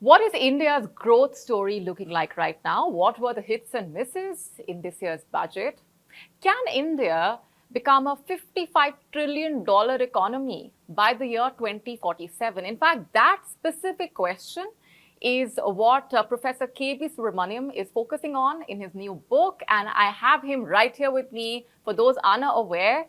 What is India's growth story looking like right now? What were the hits and misses in this year's budget? Can India become a $55 trillion economy by the year 2047? In fact, that specific question is what Professor K.V. Subramanian is focusing on in his new book. And I have him right here with me. For those unaware,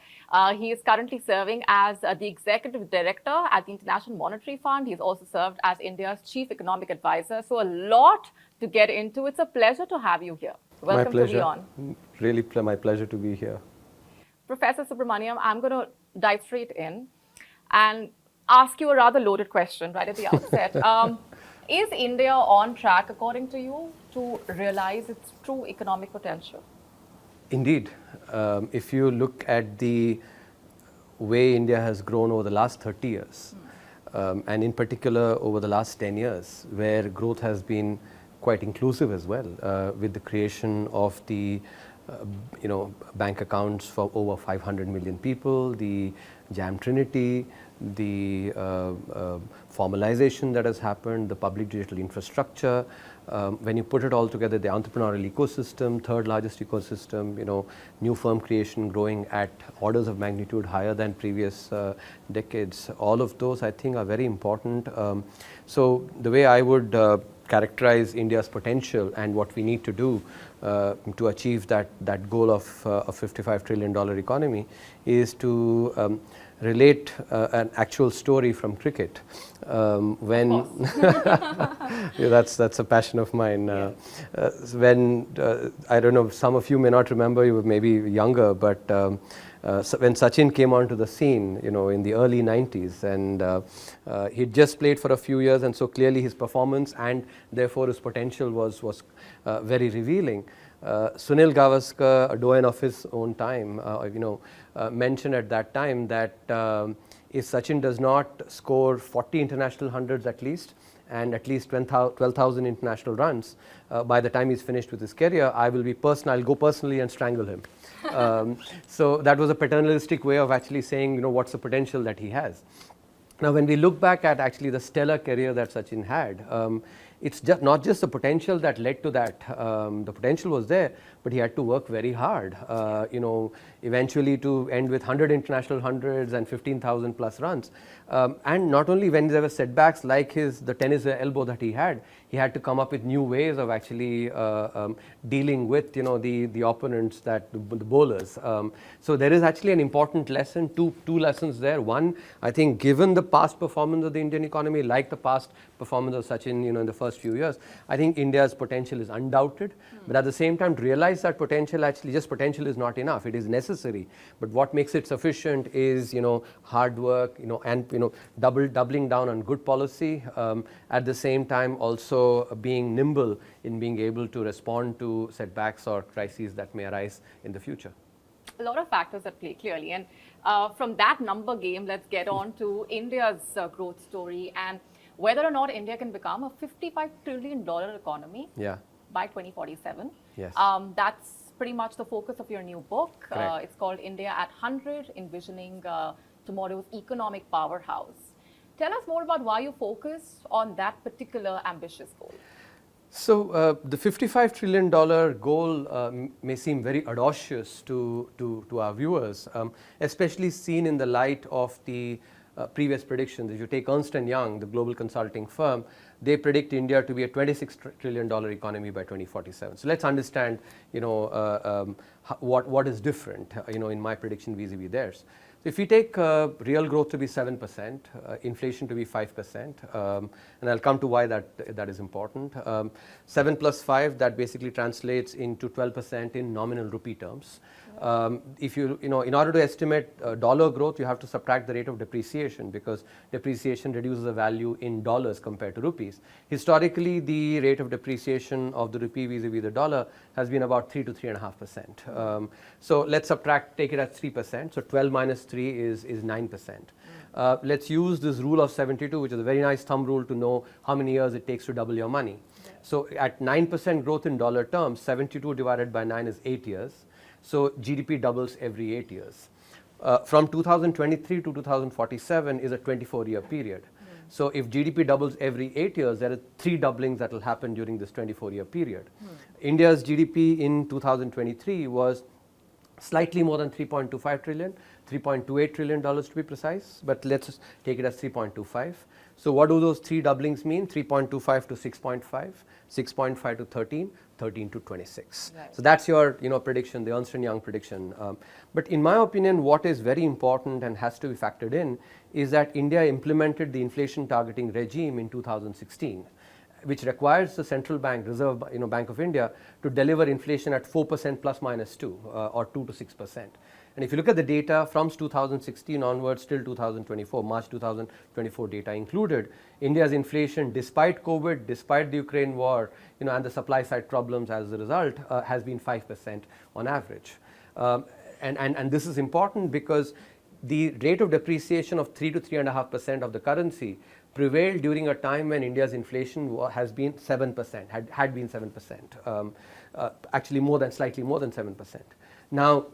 he is currently serving as the Executive Director at the International Monetary Fund. He's also served as India's Chief Economic Advisor. So a lot to get into. It's a pleasure to have you here. Welcome to WION. Really my pleasure to be here. Professor Subramanian, I'm going to dive straight in and ask you a rather loaded question right at the outset. Is India on track, according to you, to realize its true economic potential? Indeed. If you look at the way India has grown over the last 30 years, and in particular over the last 10 years, where growth has been quite inclusive as well, with the creation of the bank accounts for over 500 million people, the JAM Trinity, the formalization that has happened, the public digital infrastructure. When you put it all together, the entrepreneurial ecosystem, third largest ecosystem, new firm creation growing at orders of magnitude higher than previous decades. All of those, I think, are very important. So the way I would characterize India's potential and what we need to do to achieve that goal of a $55 trillion economy is to relate an actual story from cricket. When that's a passion of mine. When I don't know, some of you may not remember, you were maybe younger, but when Sachin came onto the scene, in the early 90s, and he'd just played for a few years, and so clearly his performance and therefore his potential was very revealing. Sunil Gavaskar, a doyen of his own time, mentioned at that time that if Sachin does not score 40 international hundreds at least, and at least 12,000 international runs by the time he's finished with his career, I'll go personally and strangle him. So that was a paternalistic way of actually saying, what's the potential that he has. Now, when we look back at actually the stellar career that Sachin had, it's just not just the potential that led to that. The potential was there, but he had to work very hard, eventually to end with 100 international hundreds and 15,000 plus runs. And not only when there were setbacks like the tennis elbow that he had to come up with new ways of actually dealing with the opponents, the bowlers. So there is actually an important lesson, two lessons there. One, I think given the past performance of the Indian economy, like the past performance of Sachin in the first few years, I think India's potential is undoubted. But at the same time, to realize that potential, actually just potential is not enough. It is necessary. But what makes it sufficient is hard work, and doubling down on good policy. At the same time, also being nimble in being able to respond to setbacks or crises that may arise in the future. A lot of factors at play, clearly. And from that number game, let's get on to India's growth story and whether or not India can become a $55 trillion economy by 2047. Yes. That's pretty much the focus of your new book. It's called India at 100, Envisioning Tomorrow's Economic Powerhouse. Tell us more about why you focus on that particular ambitious goal. So the $55 trillion goal may seem very audacious to our viewers, especially seen in the light of the previous predictions. If you take Ernst & Young, the global consulting firm, they predict India to be a $26 trillion economy by 2047. So let's understand, what is different, in my prediction vis-a-vis theirs. So if we take real growth to be 7%, inflation to be 5%, and I'll come to why that is important. 7 plus 5, that basically translates into 12% in nominal rupee terms. If in order to estimate dollar growth, you have to subtract the rate of depreciation because depreciation reduces the value in dollars compared to rupees. Historically, the rate of depreciation of the rupee vis-a-vis the dollar has been about 3 to 3.5%. So let's take it at 3%. So 12 minus 3 is 9%. Let's use this rule of 72, which is a very nice thumb rule to know how many years it takes to double your money. So at 9% growth in dollar terms, 72 divided by 9 is 8 years. So GDP doubles every 8 years. From 2023 to 2047 is a 24-year period. So if GDP doubles every 8 years, there are 3 doublings that will happen during this 24-year period. India's GDP in 2023 was slightly more than 3.25 trillion, $3.28 trillion to be precise, but let's just take it as 3.25. So what do those 3 doublings mean? 3.25 to 6.5, 6.5 to 13, 13 to 26. Right. So that's your prediction, the Ernst & Young prediction. But in my opinion, what is very important and has to be factored in is that India implemented the inflation targeting regime in 2016, which requires the central bank, Reserve Bank of India, to deliver inflation at 4% plus minus 2 or 2 to 6%. And if you look at the data from 2016 onwards till 2024, March 2024 data included, India's inflation, despite COVID, despite the Ukraine war, and the supply side problems as a result, has been 5% on average. And this is important because the rate of depreciation of 3 to 3.5% of the currency prevailed during a time when India's inflation has been 7%, had been 7%, actually slightly more than 7%. Now,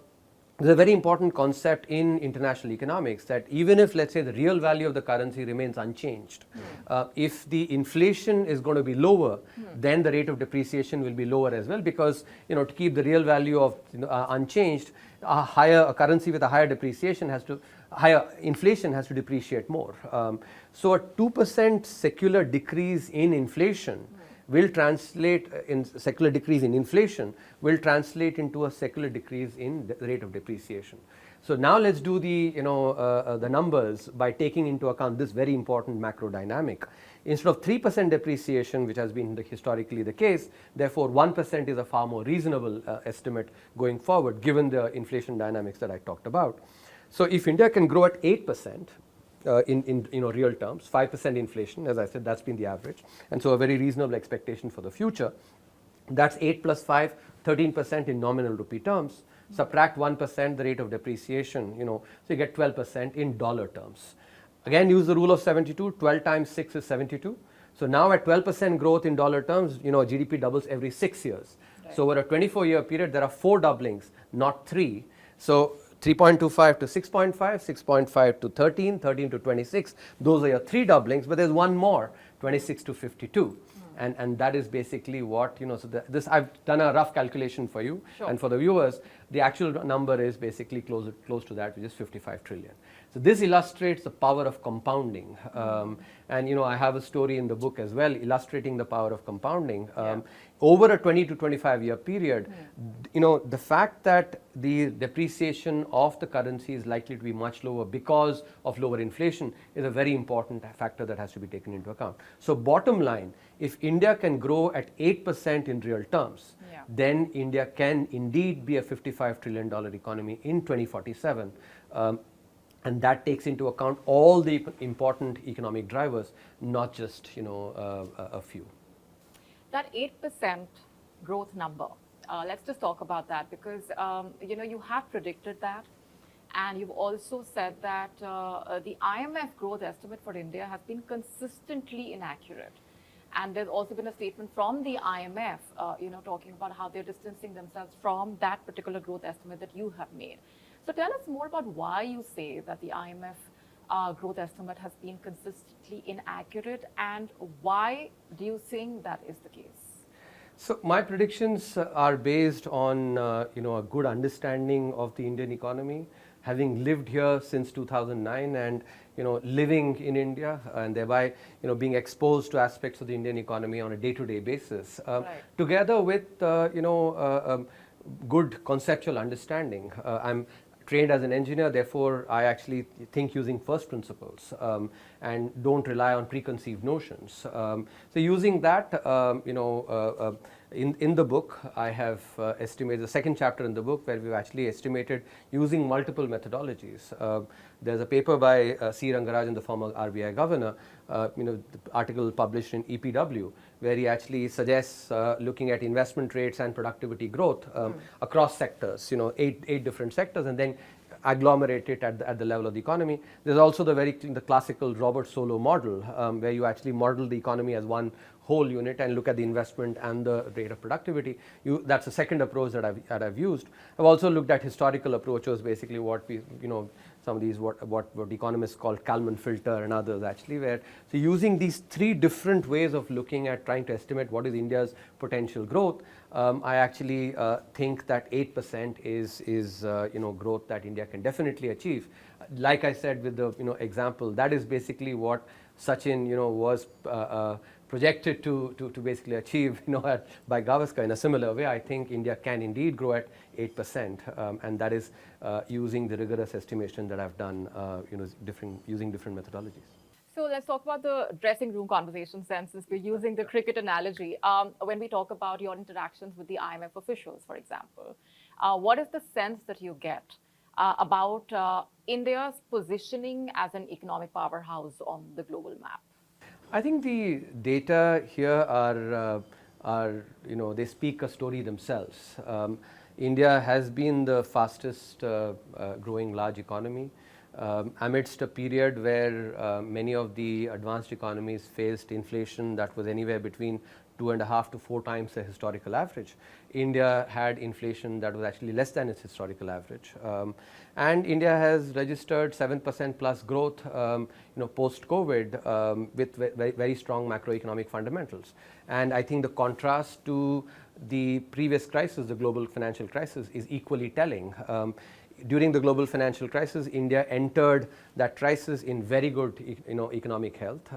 there's a very important concept in international economics that even if, let's say, the real value of the currency remains unchanged, if the inflation is going to be lower, then the rate of depreciation will be lower as well, because to keep the real value of unchanged, a currency with a higher inflation has to depreciate more. So a 2% secular decrease in inflation will translate secular decrease in inflation will translate into a secular decrease in the rate of depreciation. So now let's do the numbers by taking into account this very important macro dynamic. Instead of 3% depreciation, which has been historically the case, therefore 1% is a far more reasonable estimate going forward, given the inflation dynamics that I talked about. So if India can grow at 8%, in real terms, 5% inflation, as I said, that's been the average, and so a very reasonable expectation for the future. That's 8 plus 5, 13% in nominal rupee terms. Subtract 1% the rate of depreciation, so you get 12% in dollar terms. Again, use the rule of 72. 12 times 6 is 72. So now at 12% growth in dollar terms, GDP doubles every 6 years. Right. So over a 24-year period, there are 4 doublings, not 3. So 3.25 to 6.5, 6.5 to 13, 13 to 26. Those are your 3 doublings, but there's one more, 26 to 52. And that is basically what, this I've done a rough calculation for you. Sure. And for the viewers, the actual number is basically close to that, which is 55 trillion. So this illustrates the power of compounding. And I have a story in the book as well illustrating the power of compounding. Over a 20 to 25 year period, the fact that the depreciation of the currency is likely to be much lower because of lower inflation is a very important factor that has to be taken into account. So bottom line, if India can grow at 8% in real terms, then India can indeed be a $55 trillion economy in 2047. And that takes into account all the important economic drivers, not just a few. That 8% growth number, let's just talk about that, because you have predicted that, and you've also said that the IMF growth estimate for India has been consistently inaccurate. And there's also been a statement from the IMF, talking about how they're distancing themselves from that particular growth estimate that you have made. So tell us more about why you say that the IMF growth estimate has been consistently inaccurate, and why do you think that is the case? So my predictions are based on a good understanding of the Indian economy, having lived here since 2009 and living in India, and thereby being exposed to aspects of the Indian economy on a day-to-day basis, together with good conceptual understanding. I'm trained as an engineer, therefore I actually think using first principles and don't rely on preconceived notions. So using that, in the book, I have estimated the second chapter in the book where we've actually estimated using multiple methodologies. There's a paper by C. Rangarajan, the former RBI governor, the article published in EPW, where he actually suggests looking at investment rates and productivity growth across sectors, 8 different sectors, and then agglomerate it at the level of the economy. There's also the classical Robert Solow model, where you actually model the economy as one whole unit and look at the investment and the rate of productivity. That's the second approach that I've used. I've also looked at historical approaches, basically what we, some of these what economists call Kalman filter and others actually, where so using these three different ways of looking at trying to estimate what is India's potential growth, I actually think that 8% is growth that India can definitely achieve. Like I said with the example, that is basically what Sachin was projected to basically achieve by Gavaskar. In a similar way, I think India can indeed grow at 8%, and that is using the rigorous estimation that I've done using different methodologies. So let's talk about the dressing room conversations then, since we're using the cricket analogy. When we talk about your interactions with the IMF officials, for example, what is the sense that you get about India's positioning as an economic powerhouse on the global map? I think the data here are they speak a story themselves. India has been the fastest growing large economy amidst a period where many of the advanced economies faced inflation that was anywhere between 2.5 to 4 times the historical average. India had inflation that was actually less than its historical average, and India has registered 7% plus growth, post-COVID, with very strong macroeconomic fundamentals. And I think the contrast to the previous crisis, the global financial crisis, is equally telling. During the global financial crisis, India entered that crisis in very good economic health,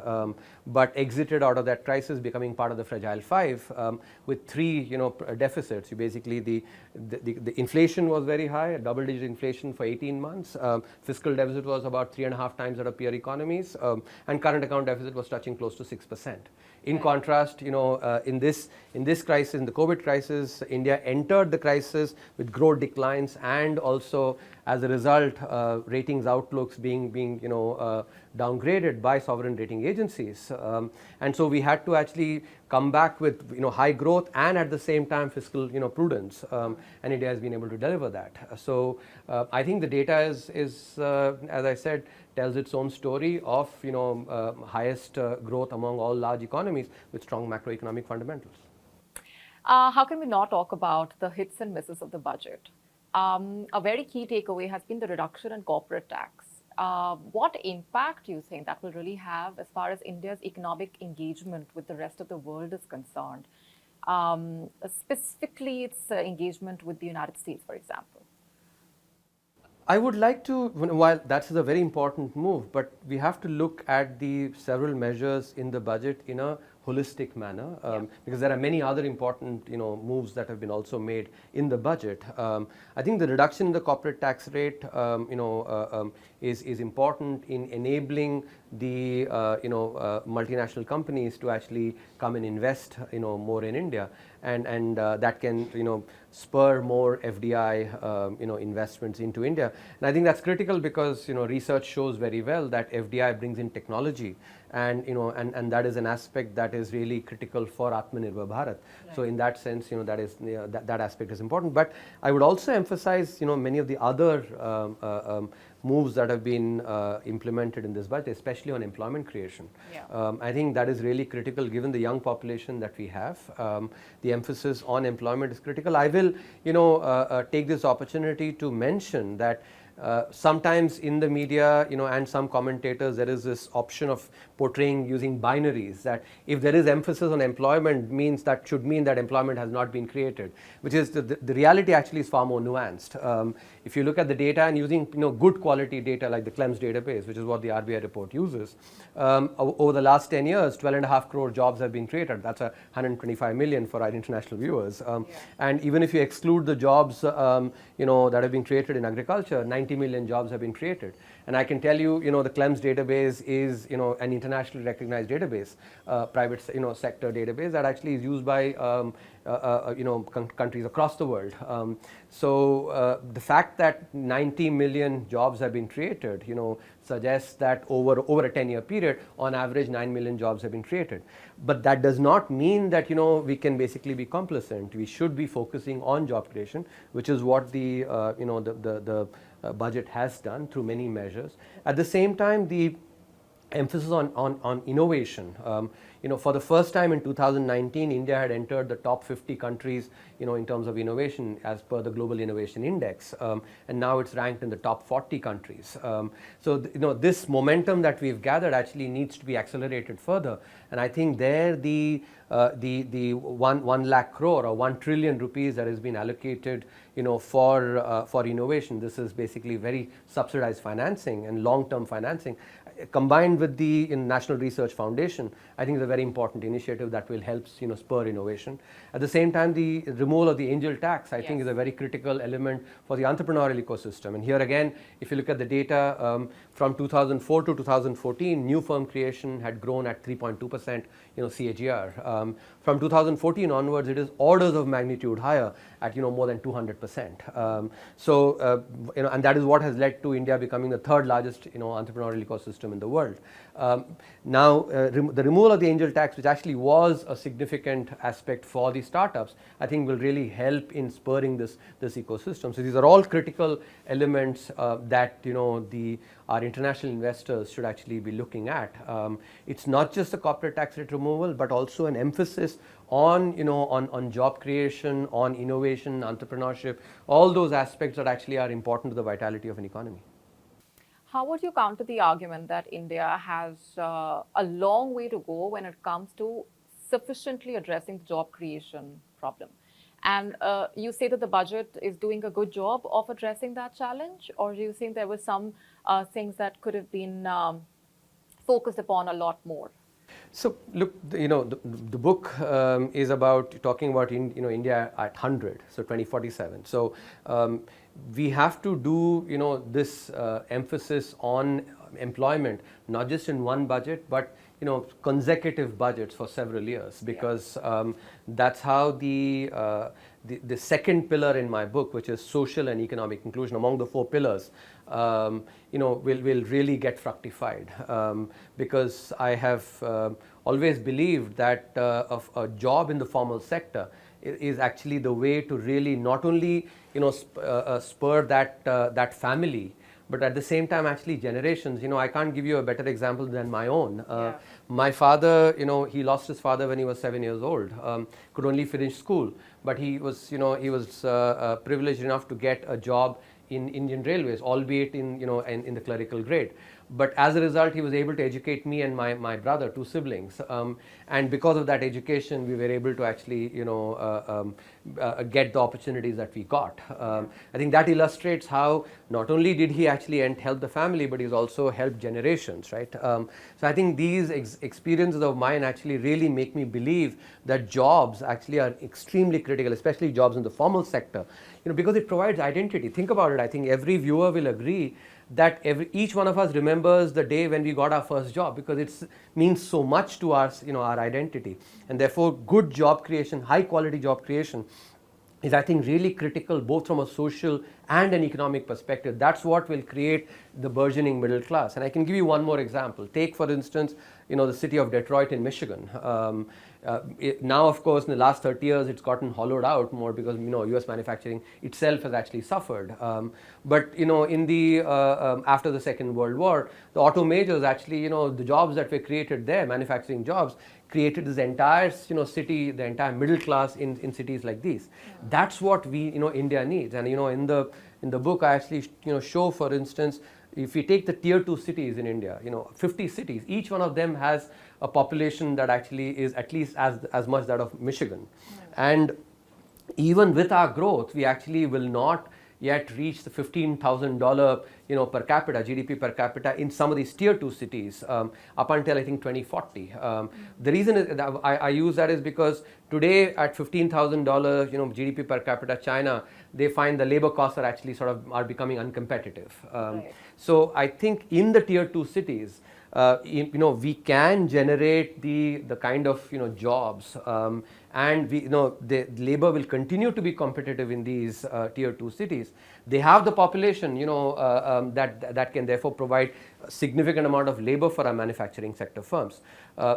but exited out of that crisis becoming part of the fragile five with 3 deficits. You basically the inflation was very high, a double-digit inflation for 18 months. Fiscal deficit was about 3.5 times that of peer economies, and current account deficit was touching close to 6%. In contrast, in this crisis, in the COVID crisis, India entered the crisis with growth declines, and also as a result, ratings outlooks being downgraded by sovereign rating agencies, and so we had to actually come back with high growth and at the same time fiscal prudence, and India has been able to deliver that. So I think the data is as I said, tells its own story of highest growth among all large economies with strong macroeconomic fundamentals. How can we not talk about the hits and misses of the budget? A very key takeaway has been the reduction in corporate tax. What impact do you think that will really have as far as India's economic engagement with the rest of the world is concerned? Specifically, its engagement with the United States, for example. I would like to, while that's a very important move, but we have to look at the several measures in the budget in a holistic manner, because there are many other important moves that have been also made in the budget. I think the reduction in the corporate tax rate is important in enabling the multinational companies to actually come and invest more in India, and that can spur more FDI investments into India. And I think that's critical because research shows very well that FDI brings in technology, and and that is an aspect that is really critical for Atmanirbhar Bharat. Right. So in that sense, that is that aspect is important. But I would also emphasize many of the other moves that have been implemented in this budget, especially on employment creation. Yeah. I think that is really critical given the young population that we have. The emphasis on employment is critical. I will take this opportunity to mention that sometimes in the media, and some commentators, there is this option of portraying using binaries, that if there is emphasis on employment, means that should mean that employment has not been created, which is the reality actually is far more nuanced. If you look at the data and using good quality data like the CLEMS database, which is what the RBI report uses, over the last 10 years, 12.5 crore jobs have been created. That's 125 million for our international viewers. And even if you exclude the jobs that have been created in agriculture, 90 million jobs have been created. And I can tell you, the CLEMS database is, an internationally recognized database, private, sector database that actually is used by, countries across the world. So the fact that 90 million jobs have been created, suggests that over a 10-year period, on average, 9 million jobs have been created. But that does not mean that, we can basically be complacent. We should be focusing on job creation, which is what the, the budget has done through many measures. At the same time, the emphasis on innovation. For the first time in 2019, India had entered the top 50 countries, in terms of innovation as per the Global Innovation Index, and now it's ranked in the top 40 countries. This momentum that we've gathered actually needs to be accelerated further, and I think there the 1 lakh crore or 1 trillion rupees that has been allocated, for innovation. This is basically very subsidized financing and long-term financing, combined with the National Research Foundation. I think is a very important initiative that will help spur innovation. At the same time, the removal of the angel tax, I think, is a very critical element for the entrepreneurial ecosystem. And here again, if you look at the data, from 2004 to 2014, new firm creation had grown at 3.2%, CAGR. From 2014 onwards, it is orders of magnitude higher at more than 200%. And that is what has led to India becoming the third largest entrepreneurial ecosystem in the world. Now, the removal of the angel tax, which actually was a significant aspect for the startups, I think will really help in spurring this ecosystem. So these are all critical elements that our international investors should actually be looking at. It's not just the corporate tax rate removal, but also an emphasis on job creation, on innovation, entrepreneurship, all those aspects that actually are important to the vitality of an economy. How would you counter the argument that India has a long way to go when it comes to sufficiently addressing the job creation problem? And you say that the budget is doing a good job of addressing that challenge, or do you think there were some things that could have been focused upon a lot more? So look, the book is about talking about India at 100, so 2047. So we have to do this emphasis on employment, not just in one budget, but consecutive budgets for several years, because that's how the second pillar in my book, which is social and economic inclusion, among the 4 pillars, will really get fructified, because I have always believed that a job in the formal sector is actually the way to really not only spur that family, but at the same time actually generations. I can't give you a better example than my own. My father, he lost his father when he was 7 years old, could only finish school, but he was privileged enough to get a job in Indian Railways, albeit in the clerical grade. But as a result, he was able to educate me and my brother, 2 siblings. And because of that education, we were able to actually, get the opportunities that we got. I think that illustrates how not only did he actually help the family, but he's also helped generations, right? So I think these experiences of mine actually really make me believe that jobs actually are extremely critical, especially jobs in the formal sector, because it provides identity. Think about it. I think every viewer will agree that each one of us remembers the day when we got our first job, because it means so much to us, our identity. And therefore, good job creation, high quality job creation is, I think, really critical both from a social and an economic perspective. That's what will create the burgeoning middle class. And I can give you one more example. Take, for instance, the city of Detroit in Michigan. Now, of course, in the last 30 years, it's gotten hollowed out more because, US manufacturing itself has actually suffered. But, in the after the Second World War, the auto majors actually, the jobs that were created there, manufacturing jobs, created this entire city, the entire middle class in cities like these. That's what we India needs. And in the book I actually show, for instance, if we take the tier 2 cities in India, 50 cities, each one of them has a population that actually is at least as much that of Michigan. And even with our growth, we actually will not yet reach the $15,000 per capita, GDP per capita in some of these tier 2 cities up until I think 2040. The reason is that I use that is because today at $15,000 GDP per capita, China, they find the labor costs are actually are becoming uncompetitive. Right. So I think in the tier 2 cities, we can generate the kind of jobs, and the labor will continue to be competitive in these tier 2 cities. They have the population that can therefore provide a significant amount of labor for our manufacturing sector firms.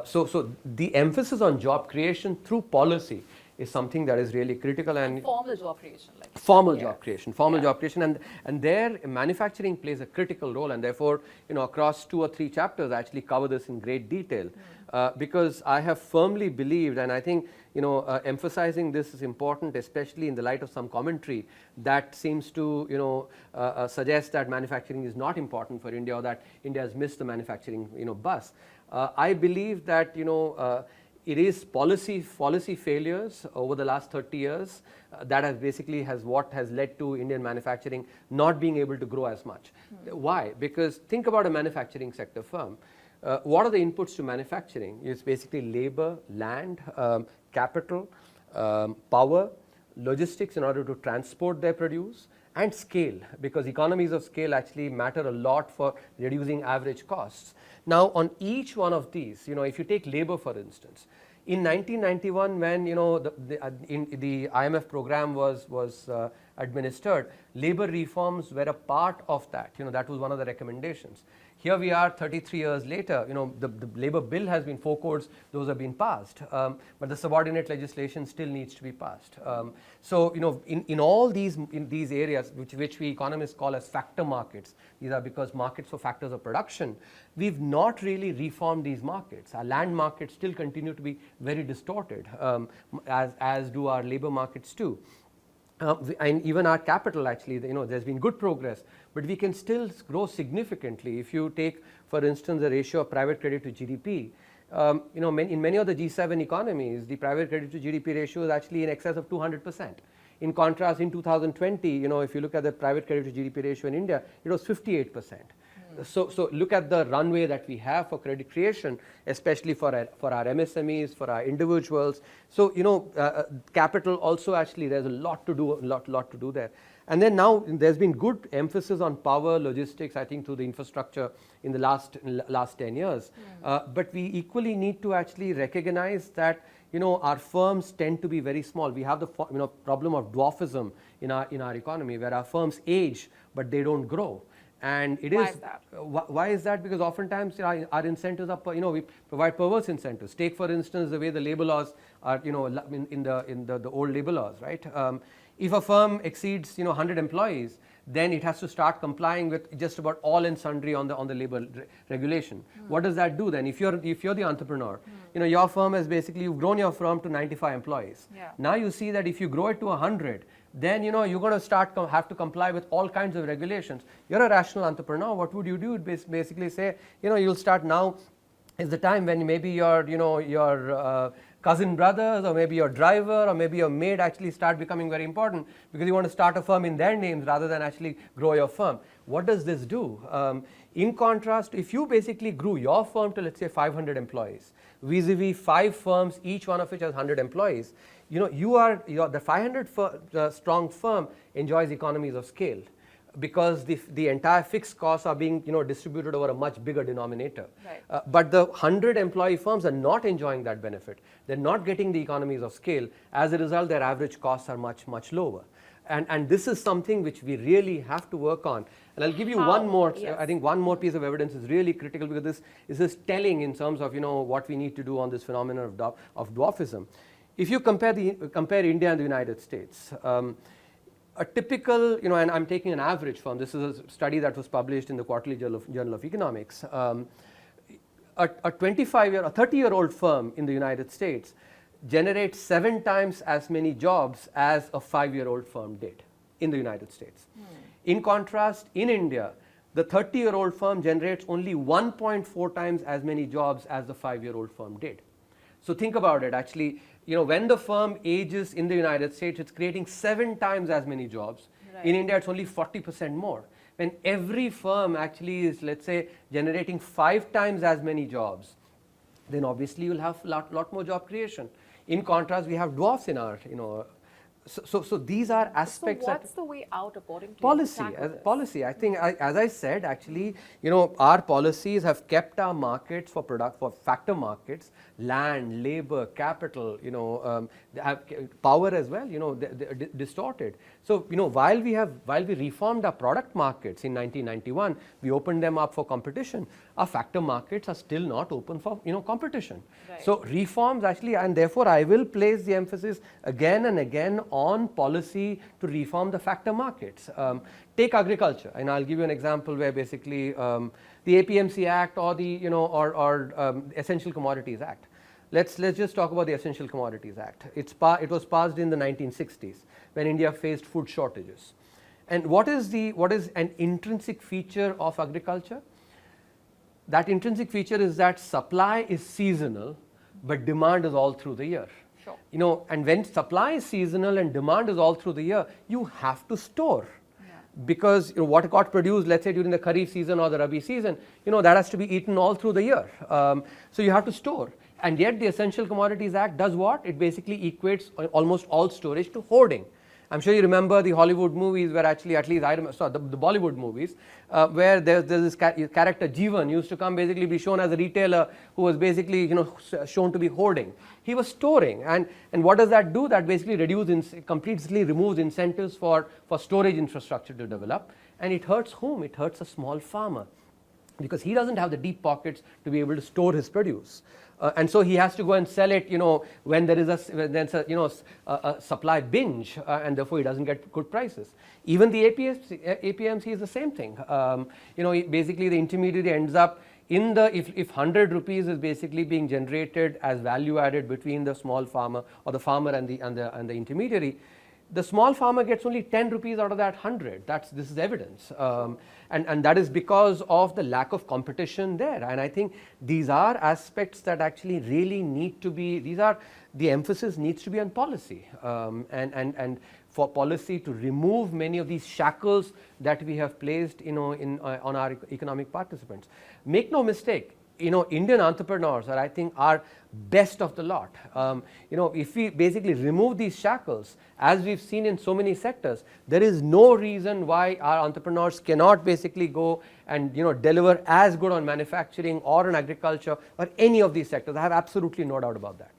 So the emphasis on job creation through policy is something that is really critical. And formal job creation. Like formal job creation, and there manufacturing plays a critical role, and therefore, across 2 or 3 chapters I actually cover this in great detail, because I have firmly believed, and I think emphasizing this is important, especially in the light of some commentary that seems to suggest that manufacturing is not important for India, or that India has missed the manufacturing bus. I believe that it is policy failures over the last 30 years that has basically what has led to Indian manufacturing not being able to grow as much. Why? Because think about a manufacturing sector firm. What are the inputs to manufacturing? It's basically labor, land, capital, power, logistics in order to transport their produce, and scale, because economies of scale actually matter a lot for reducing average costs. Now, on each one of these, if you take labor for instance, in 1991 when the IMF program was administered, labor reforms were a part of that. That was one of the recommendations. Here we are 33 years later, the labor bill has been 4 codes, those have been passed, but the subordinate legislation still needs to be passed. So, in all these areas which we economists call as factor markets, these are because markets for factors of production, we've not really reformed these markets. Our land markets still continue to be very distorted, as do our labor markets too. And even our capital actually, there's been good progress, but we can still grow significantly. If you take, for instance, the ratio of private credit to GDP, in many of the G7 economies, the private credit to GDP ratio is actually in excess of 200%. In contrast, in 2020, if you look at the private credit to GDP ratio in India, it was 58%. So look at the runway that we have for credit creation, especially for our MSMEs, for our individuals. So capital also actually there's a lot to do there. And then now there's been good emphasis on power, logistics, I think through the infrastructure in the last 10 years. But we equally need to actually recognize that our firms tend to be very small. We have the problem of dwarfism in our economy, where our firms age but they don't grow. And why is that? Why is that? Because oftentimes our incentives are, we provide perverse incentives. Take for instance the way the labor laws are, in the old labor laws, right? If a firm exceeds 100 employees, then it has to start complying with just about all and sundry on the labor regulation. What does that do then? If you're the entrepreneur, your firm has basically, you've grown your firm to 95 employees. Yeah. Now you see that if you grow it to 100, then you're going to have to comply with all kinds of regulations. You're a rational entrepreneur. What would you do? Basically say, you'll start now is the time when maybe your cousin brothers, or maybe your driver, or maybe your maid actually start becoming very important, because you want to start a firm in their names rather than actually grow your firm. What does this do? In contrast, if you basically grew your firm to, let's say, 500 employees, vis-a-vis 5 firms, each one of which has 100 employees, the 500 strong firm enjoys economies of scale, because the entire fixed costs are being distributed over a much bigger denominator. Right. But the 100 employee firms are not enjoying that benefit. They're not getting the economies of scale. As a result, their average costs are much lower. And this is something which we really have to work on. And I'll give you one more. Yes. I think one more piece of evidence is really critical, because this is telling in terms of what we need to do on this phenomenon of dwarfism. If you compare India and the United States, a typical, and I'm taking an average firm. This is a study that was published in the Quarterly Journal of Economics. A 30-year-old firm in the United States generates 7 times as many jobs as a 5-year-old firm did in the United States. In contrast, in India, the 30-year-old firm generates only 1.4 times as many jobs as the 5-year-old firm did. So think about it. Actually, when the firm ages in the United States, it's creating 7 times as many jobs. Right. In India, it's only 40% more. When every firm actually is, let's say, generating 5 times as many jobs, then obviously you'll have a lot more job creation. In contrast, we have dwarfs in our, So these are aspects. So what's the way out according to Policy, you to tackle this? policy. I think, as I said, actually, our policies have kept our markets for factor markets, land, labor, capital, they have power as well, they're distorted. So, while we reformed our product markets in 1991, we opened them up for competition. Our factor markets are still not open for, competition. Right. So, reforms actually, and therefore I will place the emphasis again and again on policy to reform the factor markets. Take agriculture, and I'll give you an example where basically the APMC Act or the Essential Commodities Act. Let's just talk about the Essential Commodities Act. It was passed in the 1960s when India faced food shortages. And what is an intrinsic feature of agriculture? That intrinsic feature is that supply is seasonal, but demand is all through the year. Sure. And when supply is seasonal and demand is all through the year, you have to store. Because what got produced, let's say during the Kharif season or the Rabi season, that has to be eaten all through the year. So you have to store. And yet the Essential Commodities Act does what? It basically equates almost all storage to hoarding. I'm sure you remember the Hollywood movies where actually, at least I remember, sorry, the Bollywood movies, where there's this character Jeevan used to come basically be shown as a retailer who was basically shown to be hoarding. He was storing, and what does that do? That basically completely removes incentives for storage infrastructure to develop, and it hurts whom? It hurts a small farmer, because he doesn't have the deep pockets to be able to store his produce. And so he has to go and sell it, when there's a supply binge, and therefore he doesn't get good prices. Even the APMC is the same thing. Basically the intermediary ends up in the, if 100 rupees is basically being generated as value added between the small farmer or the farmer and the intermediary, the small farmer gets only 10 rupees out of that 100. This is evidence. And that is because of the lack of competition there. And I think these are aspects that actually really need to be, the emphasis needs to be on policy. And for policy to remove many of these shackles that we have placed, on our economic participants. Make no mistake, Indian entrepreneurs are, I think, are best of the lot. If we basically remove these shackles, as we've seen in so many sectors, there is no reason why our entrepreneurs cannot basically go and deliver as good on manufacturing or on agriculture or any of these sectors. I have absolutely no doubt about that.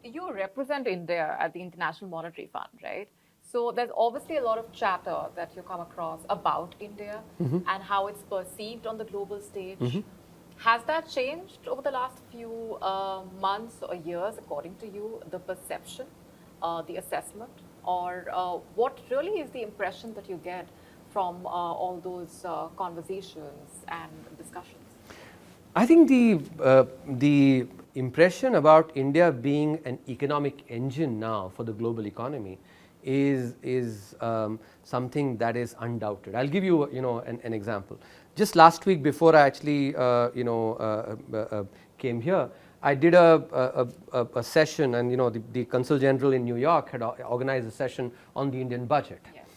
You represent India at the International Monetary Fund, right? So there's obviously a lot of chatter that you come across about India and how it's perceived on the global stage. Has that changed over the last few months or years, according to you, the perception, the assessment, or what really is the impression that you get from all those conversations and discussions? I think the impression about India being an economic engine now for the global economy is something that is undoubted. I'll give you an example. Just last week, before I actually came here, I did a session, and the Consul General in New York had organized a session on the Indian budget. Yes.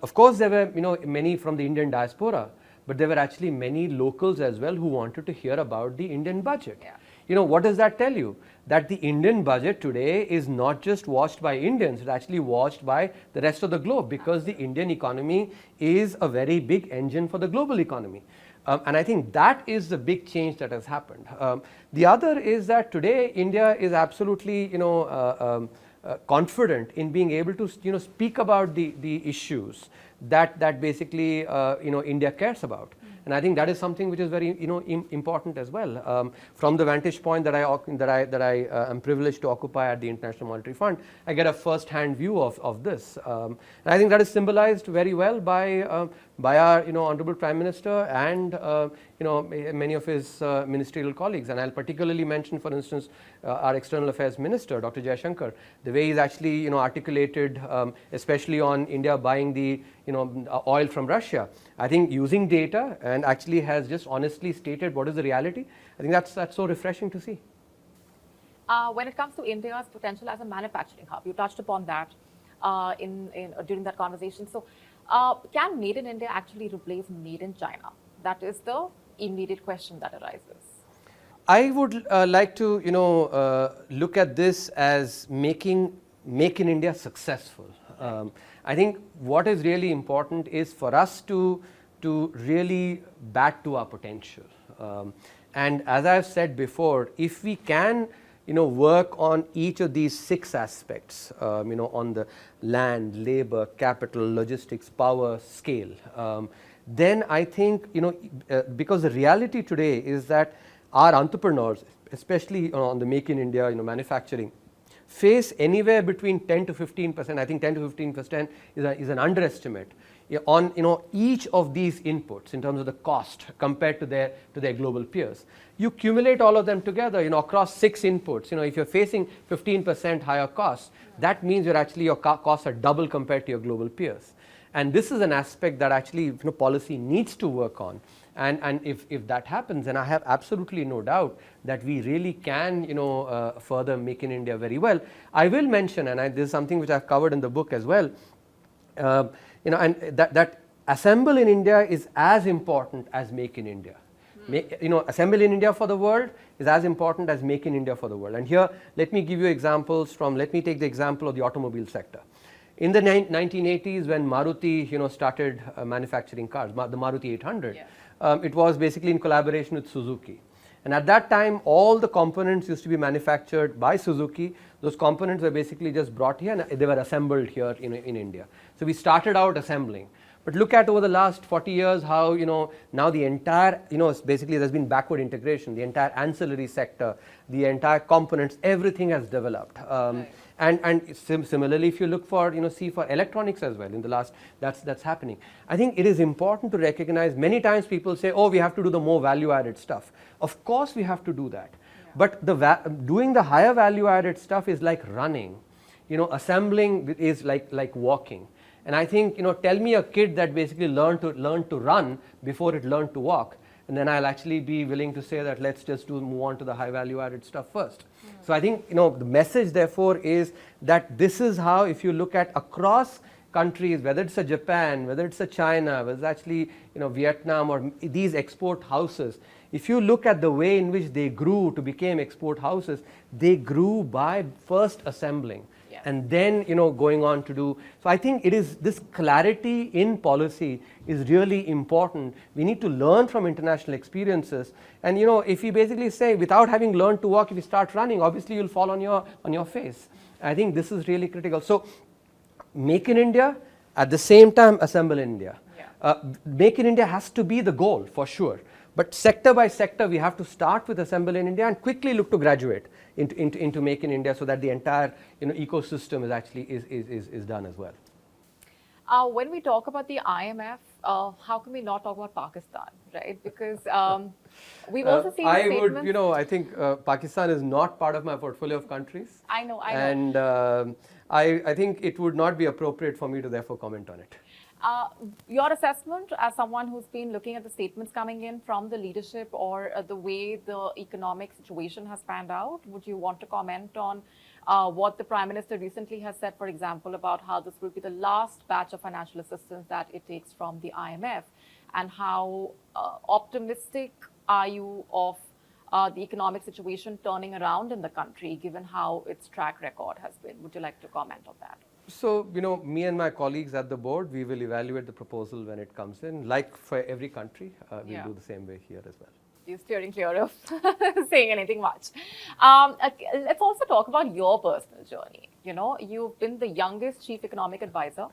Of course, there were many from the Indian diaspora, but there were actually many locals as well who wanted to hear about the Indian budget. Yeah. What does that tell you? That the Indian budget today is not just watched by Indians, it's actually watched by the rest of the globe, because the Indian economy is a very big engine for the global economy. And I think that is the big change that has happened. The other is that today India is absolutely confident in being able to speak about the issues that basically India cares about. And I think that is something which is very important as well. From the vantage point that I am privileged to occupy at the International Monetary Fund, I get a first-hand view of this. And I think that is symbolized very well by our Honorable Prime Minister and many of his ministerial colleagues. And I'll particularly mention, for instance, our External Affairs Minister, Dr. Jaishankar, the way he's actually articulated, especially on India buying the oil from Russia. I think using data and actually has just honestly stated what is the reality. I think that's so refreshing to see. When it comes to India's potential as a manufacturing hub, you touched upon that during that conversation. So, can Made in India actually replace Made in China? That is the immediate question that arises. I would like to look at this as making make in India successful. I think what is really important is for us to really bat to our potential. And as I've said before, if we can work on each of these 6 aspects, on the land, labor, capital, logistics, power, scale, then I think, because the reality today is that our entrepreneurs, especially on the Make in India, manufacturing, face anywhere between 10 to 15%. I think 10 to 15% is an underestimate on each of these inputs in terms of the cost compared to their global peers. You accumulate all of them together, across 6 inputs. If you're facing 15% higher costs, that means your costs are double compared to your global peers. And this is an aspect that actually policy needs to work on. And if that happens, then I have absolutely no doubt that we really can further Make in India very well. I will mention, and this is something which I've covered in the book as well, and that assemble in India is as important as Make in India. Assemble in India for the world is as important as Make in India for the world. And here, let me give you examples let me take the example of the automobile sector. In the 1980s, when Maruti started manufacturing cars, the Maruti 800, it was basically in collaboration with Suzuki. And at that time, all the components used to be manufactured by Suzuki. Those components were basically just brought here and they were assembled here in India. So we started out assembling. But look at over the last 40 years how now the entire, basically there's been backward integration, the entire ancillary sector, the entire components, everything has developed. Right. And similarly, if you look for, see for electronics as well, in the last, that's happening. I think it is important to recognize, many times people say, oh, we have to do the more value added stuff. Of course we have to do that. Yeah. But doing the higher value added stuff is like running. Assembling is like walking. And I think, tell me a kid that basically learned to run before it learned to walk, and then I'll actually be willing to say that let's just move on to the high value added stuff first. So I think, the message therefore is that this is how, if you look at across countries, whether it's a Japan, whether it's a China, whether it's actually, Vietnam or these export houses, if you look at the way in which they grew to become export houses, they grew by first assembling. And then going on to do. So I think it is this clarity in policy is really important. We need to learn from international experiences. And if you basically say without having learned to walk, if you start running, obviously you'll fall on your face. I think this is really critical. So Make in India, at the same time assemble in India. Yeah. Make in India has to be the goal for sure. But sector by sector, we have to start with assemble in India and quickly look to graduate into Make in India, so that the entire ecosystem is actually is done as well. When we talk about the IMF, how can we not talk about Pakistan, right? Because we've also seen statements. I think Pakistan is not part of my portfolio of countries. I know. And I think it would not be appropriate for me to therefore comment on it. Your assessment as someone who's been looking at the statements coming in from the leadership or the way the economic situation has panned out, would you want to comment on what the Prime Minister recently has said, for example, about how this will be the last batch of financial assistance that it takes from the IMF, and how optimistic are you of the economic situation turning around in the country, given how its track record has been? Would you like to comment on that? So, me and my colleagues at the board, we will evaluate the proposal when it comes in. Like for every country, we'll do the same way here as well. You're steering clear of saying anything much. Let's also talk about your personal journey. You've been the youngest chief economic advisor.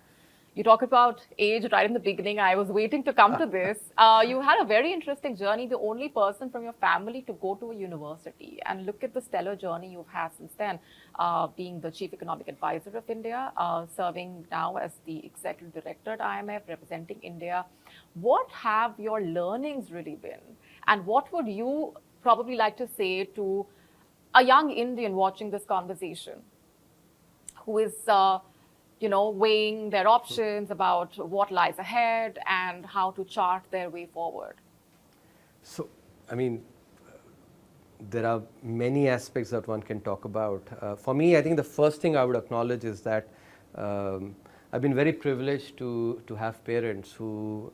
You talk about age right in the beginning. I was waiting to come to this. You had a very interesting journey, the only person from your family to go to a university. And look at the stellar journey you've had since then, being the Chief Economic Advisor of India, serving now as the Executive Director at IMF, representing India. What have your learnings really been? And what would you probably like to say to a young Indian watching this conversation who is weighing their options about what lies ahead and how to chart their way forward? So, there are many aspects that one can talk about. For me, I think the first thing I would acknowledge is that I've been very privileged to have parents who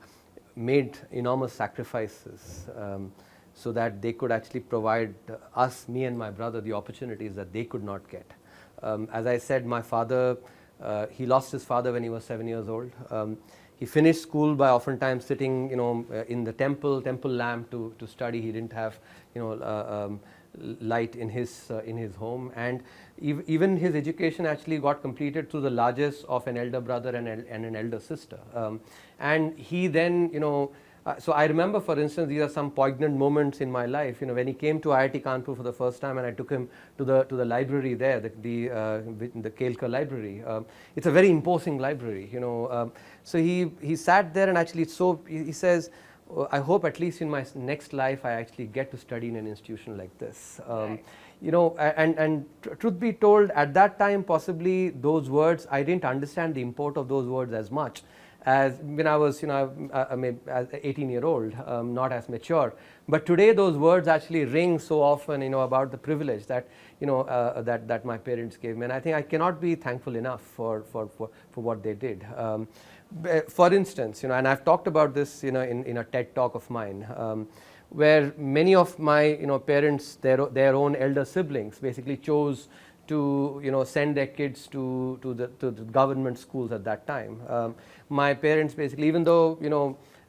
made enormous sacrifices so that they could actually provide us, me and my brother, the opportunities that they could not get. As I said, my father, he lost his father when he was 7 years old. He finished school by oftentimes sitting, in the temple lamp to study. He didn't have, light in his home, and even his education actually got completed through the largest of an elder brother and an elder sister. And he then, so I remember, for instance, these are some poignant moments in my life. When he came to IIT Kanpur for the first time, and I took him to the library there, the Kelkar library. It's a very imposing library, So he sat there, and actually, he says, I hope at least in my next life I actually get to study in an institution like this. Right. And truth be told, at that time, possibly those words, I didn't understand the import of those words as much as when I was, as an 18-year-old, not as mature. But today, those words actually ring so often, about the privilege that, that my parents gave me. And I think I cannot be thankful enough for what they did. For instance, and I've talked about this, in a TED talk of mine, where many of my, parents, their own elder siblings, basically chose to send their kids to the government schools at that time. My parents basically, even though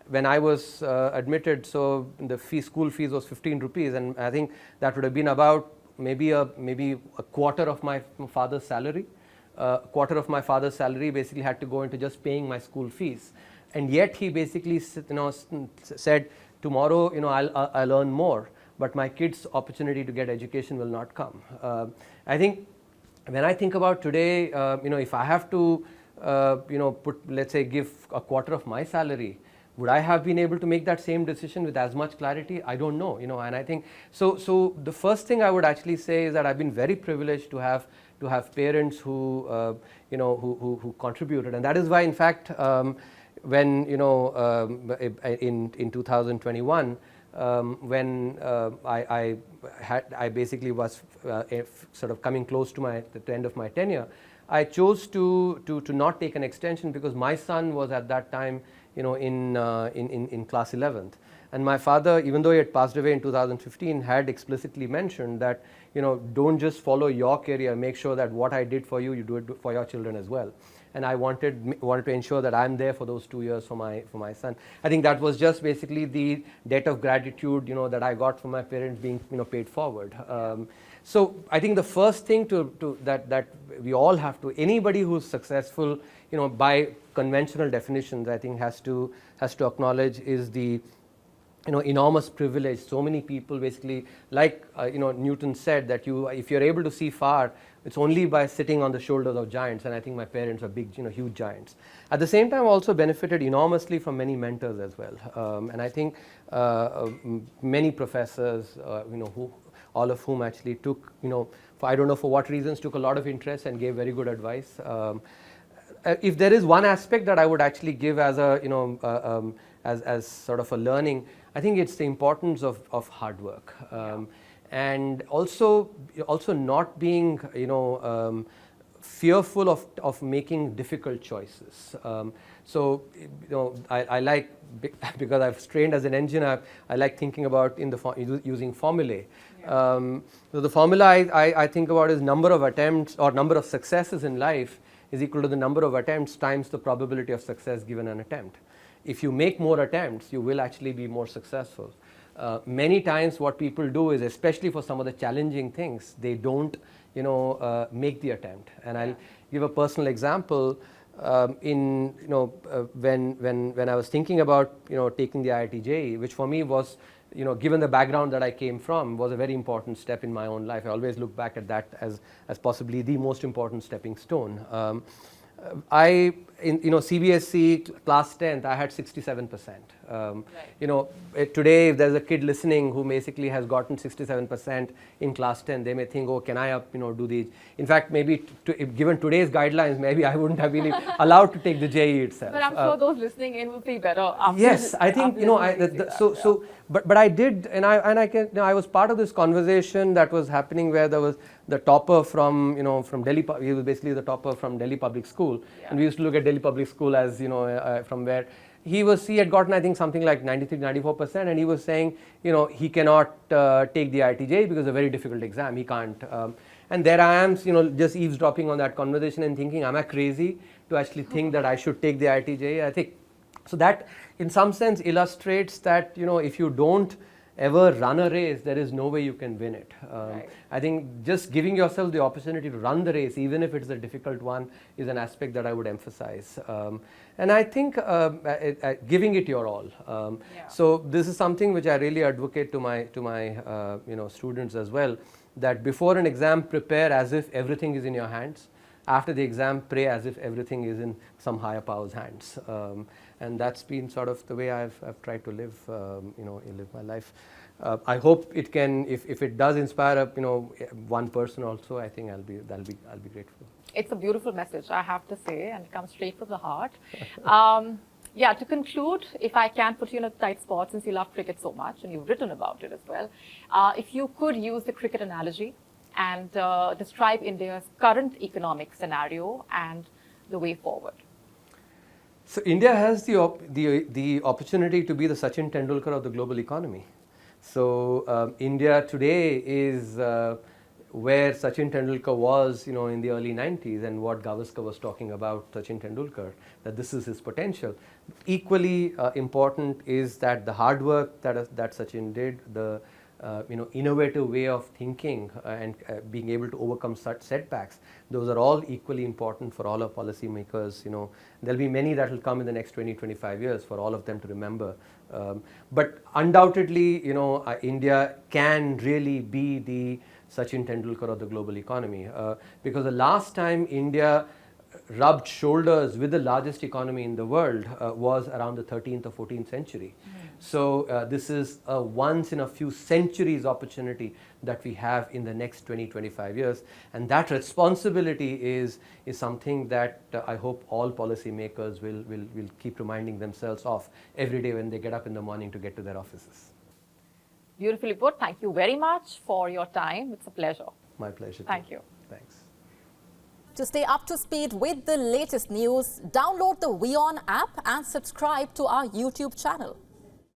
when I was admitted, so the school fees was 15 rupees, and I think that would have been about maybe a quarter of my father's salary. Quarter of my father's salary basically had to go into just paying my school fees, and yet he basically said, tomorrow I'll earn more, but my kids' opportunity to get education will not come. I think when I think about today, if I have to, let's say, give a quarter of my salary, would I have been able to make that same decision with as much clarity? I don't know, and I think so the first thing I would actually say is that I've been very privileged to have parents who who contributed, and that is why, in fact, when in 2021, when I basically was sort of coming close to the end of my tenure, I chose to not take an extension because my son was at that time in class 11th, and my father, even though he had passed away in 2015, had explicitly mentioned that don't just follow your career, make sure that what I did for you, you do it for your children as well. And I wanted to ensure that I'm there for those 2 years for my son. I think that was just basically the debt of gratitude that I got from my parents being paid forward. So I think the first thing that we all have to, anybody who's successful, by conventional definitions, I think has to acknowledge is the enormous privilege. So many people basically, like Newton said, that if you're able to see far, it's only by sitting on the shoulders of giants, and I think my parents are big, huge giants. At the same time, also benefited enormously from many mentors as well, and I think many professors, all of whom actually took, I don't know for what reasons, took a lot of interest and gave very good advice. If there is one aspect that I would actually give as a, as sort of a learning, I think it's the importance of hard work, and also not being fearful of making difficult choices. So I like, because I've trained as an engineer, I like thinking about using formulae. So the formula I think about is number of attempts or number of successes in life is equal to the number of attempts times the probability of success given an attempt. If you make more attempts, you will actually be more successful. Many times what people do is, especially for some of the challenging things, they don't make the attempt. And I'll give a personal example. When I was thinking about taking the IIT JEE, which for me was, given the background that I came from, was a very important step in my own life. I always look back at that as possibly the most important stepping stone. In CBSE class 10th, I had 67%. Today, if there's a kid listening who basically has gotten 67% in class 10, they may think, oh, can I do these? In fact, maybe given today's guidelines, maybe I wouldn't have been allowed to take the JEE itself. But I'm sure those listening in will feel better. Yes, I think but I did, and I was part of this conversation that was happening where there was the topper from Delhi. He was basically the topper from Delhi Public School, and we used to look at Delhi Public School as from where he had gotten, I think, something like 93-94%, and he was saying he cannot take the IIT JEE because it's a very difficult exam. He can't. And there I am, just eavesdropping on that conversation and thinking, am I crazy to actually think that I should take the IIT-JEE? I think, so that in some sense illustrates that, if you don't ever run a race, there is no way you can win it. Right. I think just giving yourself the opportunity to run the race, even if it's a difficult one, is an aspect that I would emphasize. And I think giving it your all. So this is something which I really advocate to my students as well, that before an exam, prepare as if everything is in your hands. After the exam, pray as if everything is in some higher power's hands. And that's been sort of the way I've tried to live, live my life. I hope it can, if it does inspire one person also, I think I'll be grateful. It's a beautiful message, I have to say, and it comes straight from the heart. Yeah, to conclude, if I can put you in a tight spot, since you love cricket so much and you've written about it as well, if you could use the cricket analogy and describe India's current economic scenario and the way forward. So India has the opportunity to be the Sachin Tendulkar of the global economy. So India today is where Sachin Tendulkar was, in the early 90s, and what Gavaskar was talking about Sachin Tendulkar, that this is his potential. Equally important is that the hard work that Sachin did, the innovative way of thinking and being able to overcome such setbacks, those are all equally important for all our policymakers. There'll be many that will come in the next 20-25 years for all of them to remember. But undoubtedly, India can really be the Sachin Tendulkar of the global economy, because the last time India rubbed shoulders with the largest economy in the world was around the 13th or 14th century. So this is a once in a few centuries opportunity that we have in the next 20-25 years, and that responsibility is something that I hope all policymakers will keep reminding themselves of every day when they get up in the morning to get to their offices. Beautifully put. Thank you very much for your time. It's a pleasure. My pleasure. Thank you. Thanks. To stay up to speed with the latest news, download the WION app and subscribe to our YouTube channel.